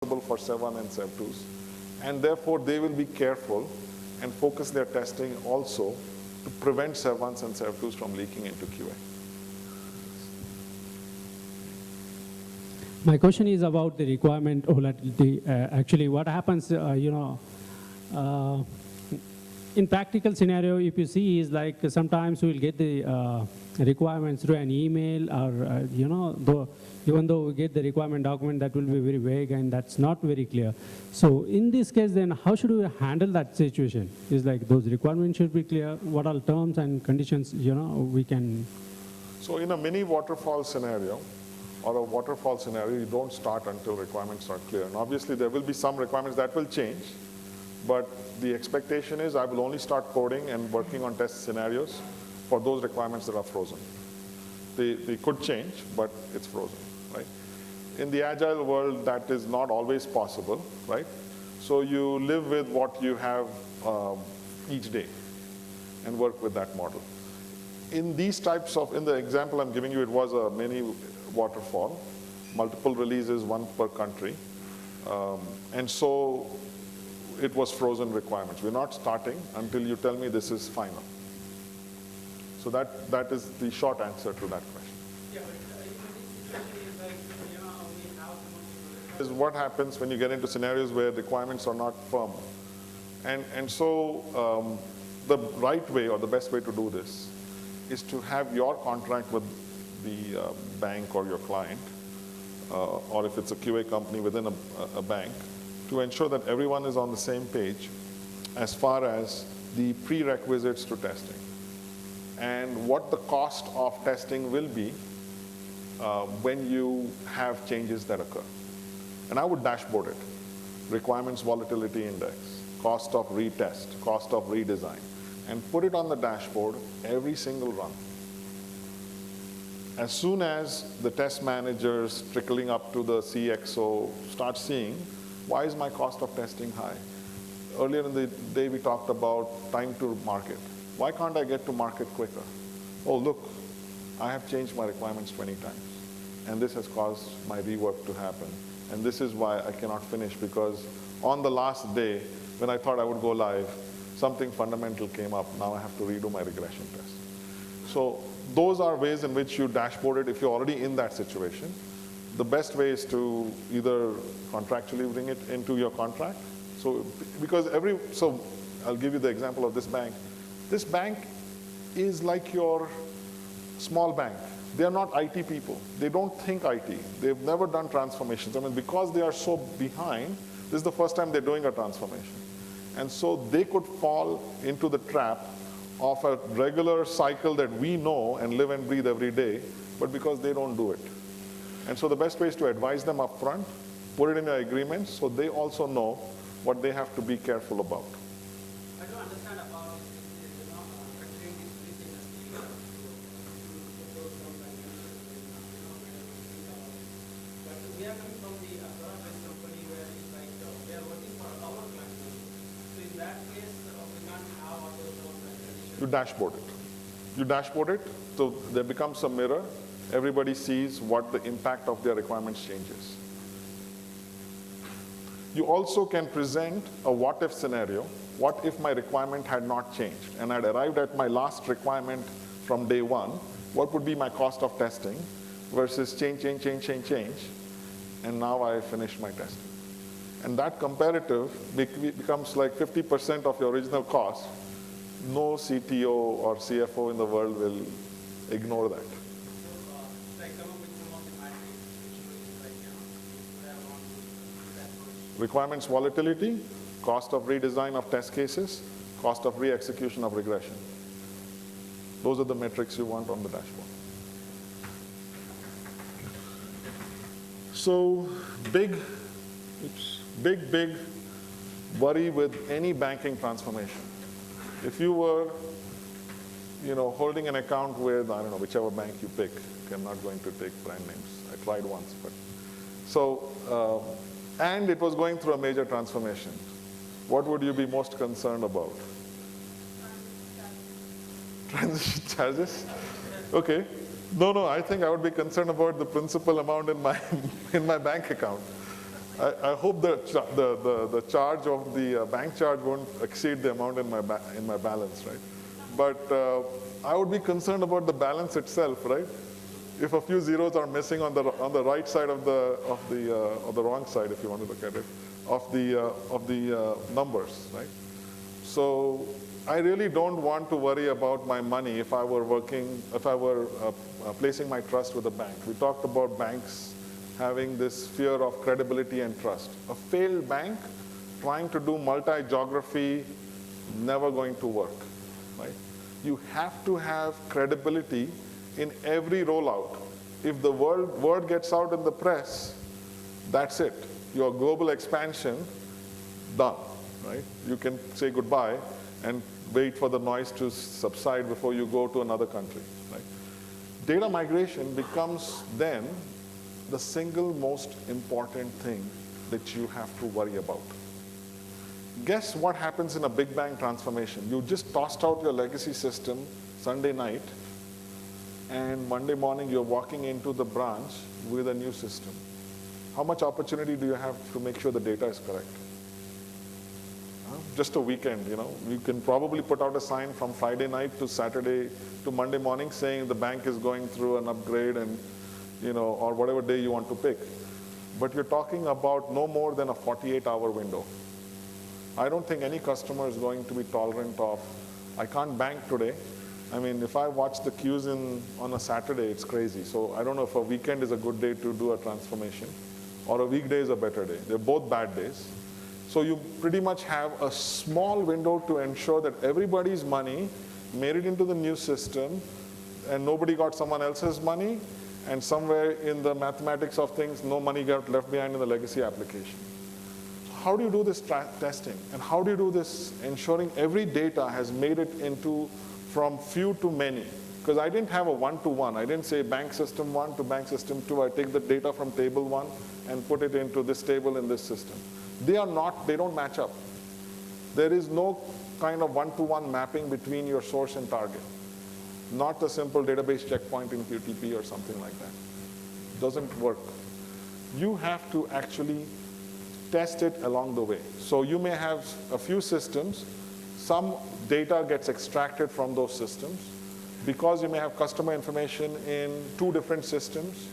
for Sev1 and Sev2s. And therefore, they will be careful and focus their testing also to prevent Sev1s and Sev2s from leaking into QA. My question is about the requirement volatility. Actually, what happens, in practical scenario, if you see, is like sometimes we'll get the requirements through an email, or even though we get the requirement document, that will be very vague and that's not very clear. So in this case, then how should we handle that situation? Is like those requirements should be clear. What are terms and conditions? We can. So in a mini waterfall scenario, or a waterfall scenario, you don't start until requirements are clear. And obviously, there will be some requirements that will change, but the expectation is I will only start coding and working on test scenarios for those requirements that are frozen. They could change, but it's frozen, right? In the agile world, that is not always possible, right? So you live with what you have each day and work with that model. In these types of, in the example I'm giving you, it was a mini waterfall, multiple releases, one per country. And so it was frozen requirements. We're not starting until you tell me this is final. So that is the short answer to that question. Yeah, but in this situation is like, we have Is what happens when you get into scenarios where requirements are not firm. And so the right way or the best way to do this is to have your contract with the bank or your client, or if it's a QA company within a bank, to ensure that everyone is on the same page as far as the prerequisites to testing and what the cost of testing will be when you have changes that occur. And I would dashboard it. Requirements volatility index, cost of retest, cost of redesign, and put it on the dashboard every single run. As soon as the test managers trickling up to the CXO start seeing, why is my cost of testing high? Earlier in the day, we talked about time to market. Why can't I get to market quicker? Oh, look, I have changed my requirements 20 times, and this has caused my rework to happen. And this is why I cannot finish, because on the last day, when I thought I would go live, something fundamental came up. Now I have to redo my regression test. So those are ways in which you dashboard it if you're already in that situation. The best way is to either contractually bring it into your contract. So because so I'll give you the example of this bank. This bank is like your small bank. They are not IT people. They don't think IT. They've never done transformations. I mean, because they are so behind, this is the first time they're doing a transformation. And so they could fall into the trap of a regular cycle that we know and live and breathe every day, but because they don't do it. And so the best way is to advise them up front, put it in your agreement so they also know what they have to be careful about. I don't understand about considering this industry. But we are coming from the product-based company where it's like we are working for our clients. So in that case, we can't have all those terms and conditions. You dashboard it. You dashboard it, so there becomes a mirror. Everybody sees what the impact of their requirements changes. You also can present a what-if scenario. What if my requirement had not changed and I'd arrived at my last requirement from day one? What would be my cost of testing versus change, and now I finished my testing. And that comparative becomes like 50% of your original cost. No CTO or CFO in the world will ignore that. Requirements volatility, cost of redesign of test cases, cost of re-execution of regression. Those are the metrics you want on the dashboard. So big worry with any banking transformation. If you were holding an account with, I don't know, whichever bank you pick, I'm not going to take brand names. I tried once, but. So, and it was going through a major transformation. What would you be most concerned about? Transition charges? Okay. No, I think I would be concerned about the principal amount in my bank account. I hope the charge of the bank charge won't exceed the amount in my balance, right? But I would be concerned about the balance itself, right? If a few zeros are missing on the right side of the wrong side, if you want to look at it, of the numbers, right? So I really don't want to worry about my money if I were placing my trust with a bank. We talked about banks having this fear of credibility and trust. A failed bank trying to do multi-geography, never going to work, right? You have to have credibility in every rollout. If the word gets out in the press, that's it. Your global expansion, done, right? You can say goodbye and wait for the noise to subside before you go to another country, right? Data migration becomes then the single most important thing that you have to worry about. Guess what happens in a big bang transformation? You just tossed out your legacy system Sunday night, and Monday morning you're walking into the branch with a new system. How much opportunity do you have to make sure the data is correct? Just a weekend, you can probably put out a sign from Friday night to Saturday to Monday morning saying the bank is going through an upgrade and, or whatever day you want to pick. But you're talking about no more than a 48-hour window. I don't think any customer is going to be tolerant of, I can't bank today. I mean, if I watch the queues on a Saturday, it's crazy. So I don't know if a weekend is a good day to do a transformation or a weekday is a better day. They're both bad days. So you pretty much have a small window to ensure that everybody's money made it into the new system and nobody got someone else's money, and somewhere in the mathematics of things, no money got left behind in the legacy application. So how do you do this testing? And how do you do this ensuring every data has made it into from few to many? Because I didn't have a one-to-one. I didn't say bank system 1 to bank system 2. I take the data from table 1 and put it into this table in this system. They don't match up. There is no kind of one-to-one mapping between your source and target. Not the simple database checkpoint in QTP or something like that. Doesn't work. You have to actually test it along the way. So you may have a few systems. Some data gets extracted from those systems. Because you may have customer information in 2 different systems,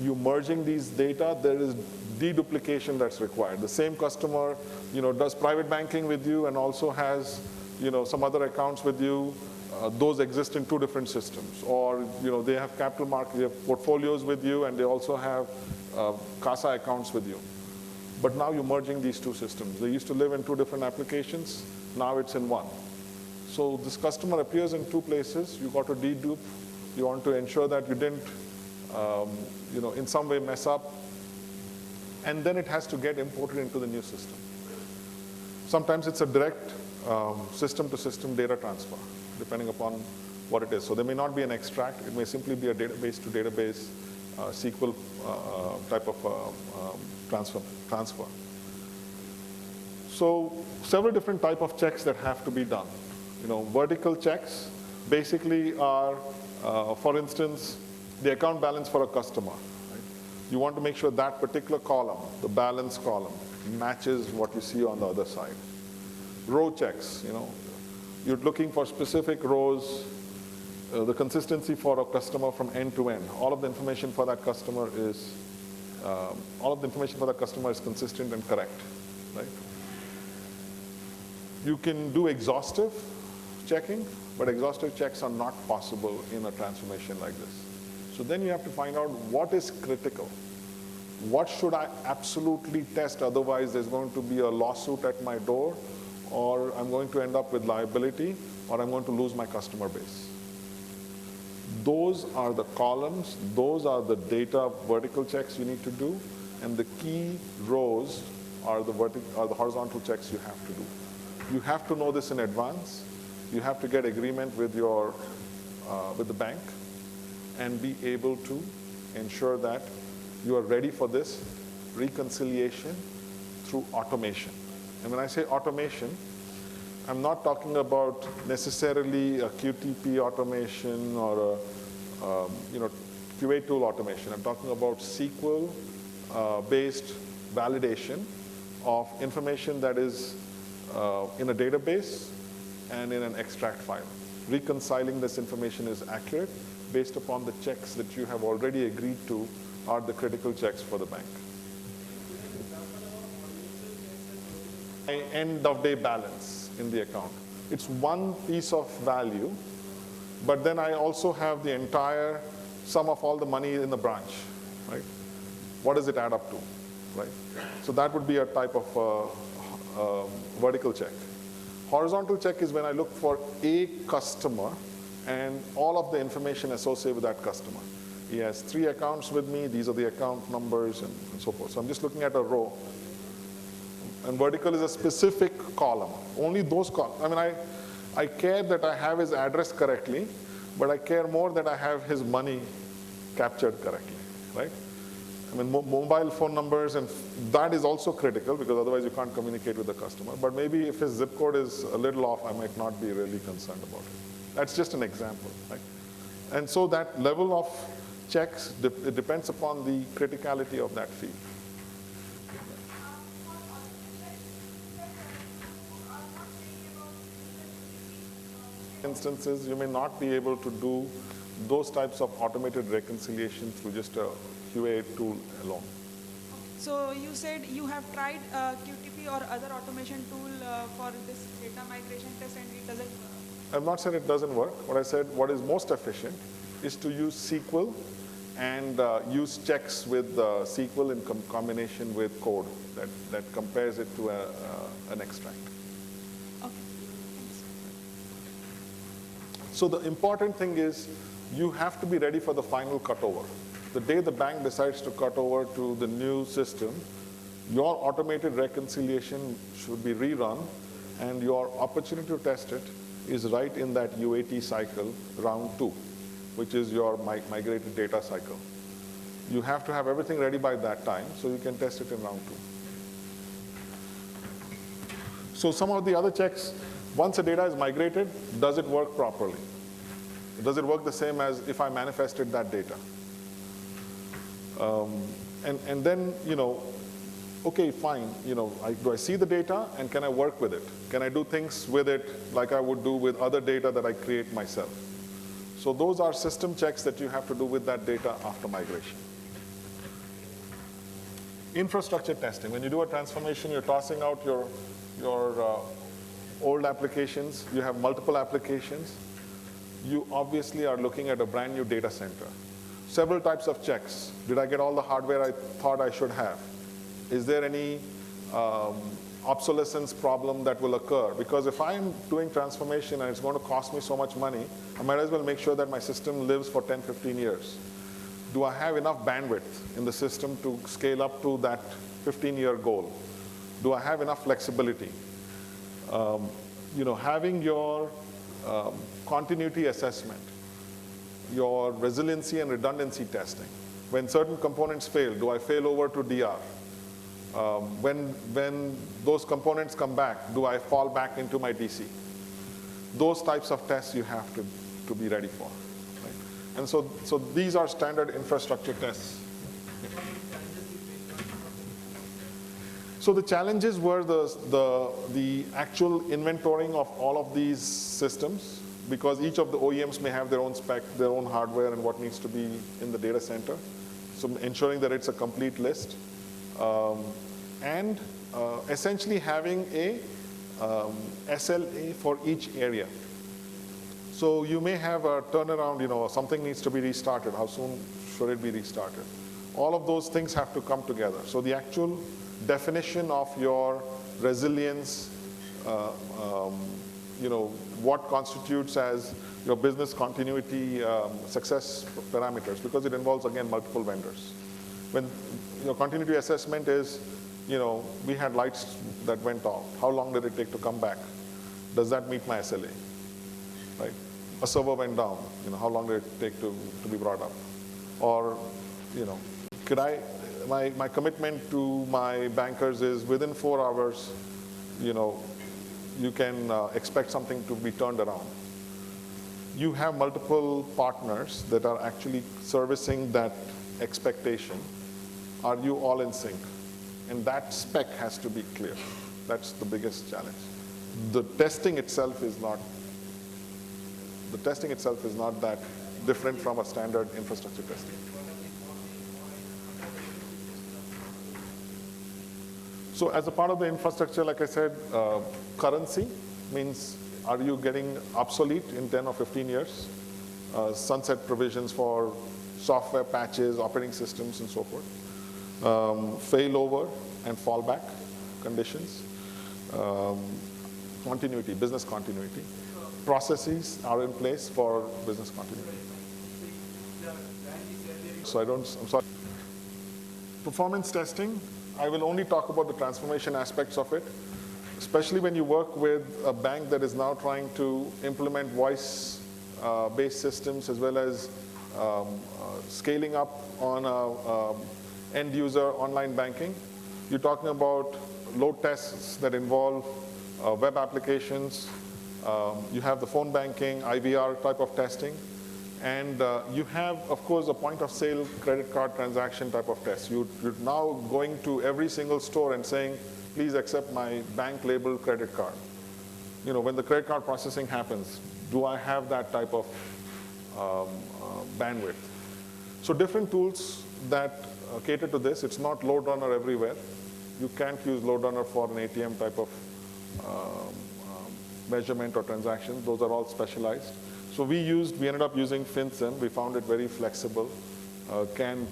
you merging these data, there is deduplication that's required. The same customer, does private banking with you and also has, some other accounts with you. Those exist in 2 different systems. Or, they have capital market, they have portfolios with you, and they also have CASA accounts with you. But now you're merging these 2 systems. They used to live in 2 different applications. Now it's in 1. So this customer appears in 2 places. You got to dedupe. You want to ensure that you didn't, in some way mess up. And then it has to get imported into the new system. Sometimes it's a direct system-to-system data transfer, depending upon what it is. So there may not be an extract. It may simply be a database-to-database SQL type of transfer. So several different type of checks that have to be done. Vertical checks basically are, for instance, the account balance for a customer. Right? You want to make sure that particular column, the balance column, matches what you see on the other side. Row checks, you're looking for specific rows, the consistency for a customer from end to end. All of the information for that customer is consistent and correct, right? You can do exhaustive checking, but exhaustive checks are not possible in a transformation like this. So then you have to find out what is critical. What should I absolutely test, otherwise there's going to be a lawsuit at my door, or I'm going to end up with liability, or I'm going to lose my customer base. Those are the columns, those are the data vertical checks you need to do, and the key rows are the horizontal checks you have to do. You have to know this in advance. You have to get agreement with the bank and be able to ensure that you are ready for this reconciliation through automation. And when I say automation, I'm not talking about necessarily a QTP automation or a QA tool automation. I'm talking about SQL based validation of information that is in a database and in an extract file. Reconciling this information is accurate based upon the checks that you have already agreed to are the critical checks for the bank. End of day balance in the account. It's one piece of value, but then I also have the entire sum of all the money in the branch, right? What does it add up to, right? So that would be a type of vertical check. Horizontal check is when I look for a customer and all of the information associated with that customer. He has 3 accounts with me, these are the account numbers and so forth. So I'm just looking at a row. And vertical is a specific column, only those columns. I mean, I care that I have his address correctly, but I care more that I have his money captured correctly, right? I mean, mobile phone numbers, and that is also critical because otherwise you can't communicate with the customer. But maybe if his zip code is a little off, I might not be really concerned about it. That's just an example, right? And so that level of checks, it depends upon the criticality of that field. Instances, you may not be able to do those types of automated reconciliation through just a QA tool alone. So you said you have tried QTP or other automation tool for this data migration test and it doesn't work? I've not said it doesn't work. What I said, what is most efficient is to use SQL and use checks with SQL in combination with code that compares it to an extract. Okay, thanks. So the important thing is you have to be ready for the final cutover. The day the bank decides to cut over to the new system, your automated reconciliation should be rerun, and your opportunity to test it is right in that UAT cycle, round 2, which is your migrated data cycle. You have to have everything ready by that time, so you can test it in round 2. So some of the other checks, once the data is migrated, does it work properly? Does it work the same as if I manifested that data? And then, okay, fine, do I see the data and can I work with it? Can I do things with it like I would do with other data that I create myself? So those are system checks that you have to do with that data after migration. Infrastructure testing. When you do a transformation, you're tossing out your old applications. You have multiple applications. You obviously are looking at a brand new data center. Several types of checks. Did I get all the hardware I thought I should have? Is there any obsolescence problem that will occur? Because if I'm doing transformation and it's going to cost me so much money, I might as well make sure that my system lives for 10, 15 years. Do I have enough bandwidth in the system to scale up to that 15-year goal? Do I have enough flexibility? Having your continuity assessment, your resiliency and redundancy testing. When certain components fail, do I fail over to DR? When those components come back, do I fall back into my DC? Those types of tests you have to be ready for. Right? And so these are standard infrastructure tests. So the challenges were the actual inventorying of all of these systems, because each of the OEMs may have their own spec, their own hardware, and what needs to be in the data center. So ensuring that it's a complete list. And essentially having a SLA for each area. So you may have a turnaround, something needs to be restarted. How soon should it be restarted? All of those things have to come together. So the actual definition of your resilience, what constitutes as your business continuity success parameters, because it involves, again, multiple vendors. When continuity assessment is, we had lights that went off. How long did it take to come back? Does that meet my SLA? Right? A server went down. How long did it take to be brought up? Or, my commitment to my bankers is within 4 hours, you can expect something to be turned around. You have multiple partners that are actually servicing that expectation. Are you all in sync? and that spec has to be clear. That's the biggest challenge. The testing itself is not that different from a standard infrastructure testing. So as a part of the infrastructure, like I said, currency means, are you getting obsolete in 10 or 15 years? Sunset provisions for software patches, operating systems, and so forth. Failover and fallback conditions. Continuity, business continuity. Processes are in place for business continuity. So I'm sorry. Performance testing, I will only talk about the transformation aspects of it, especially when you work with a bank that is now trying to implement voice-based systems as well as scaling up on end-user online banking. You're talking about load tests that involve web applications. You have the phone banking, IVR type of testing. And you have, of course, a point-of-sale credit card transaction type of test. You're now going to every single store and saying, please accept my bank-labeled credit card. You know, when the credit card processing happens, do I have that type of bandwidth? So different tools that cater to this. It's not load runner everywhere. You can't use load runner for an ATM type of measurement or transaction. Those are all specialized. So we ended up using FinSim. We found it very flexible, can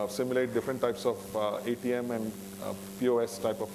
simulate different types of ATM and POS type of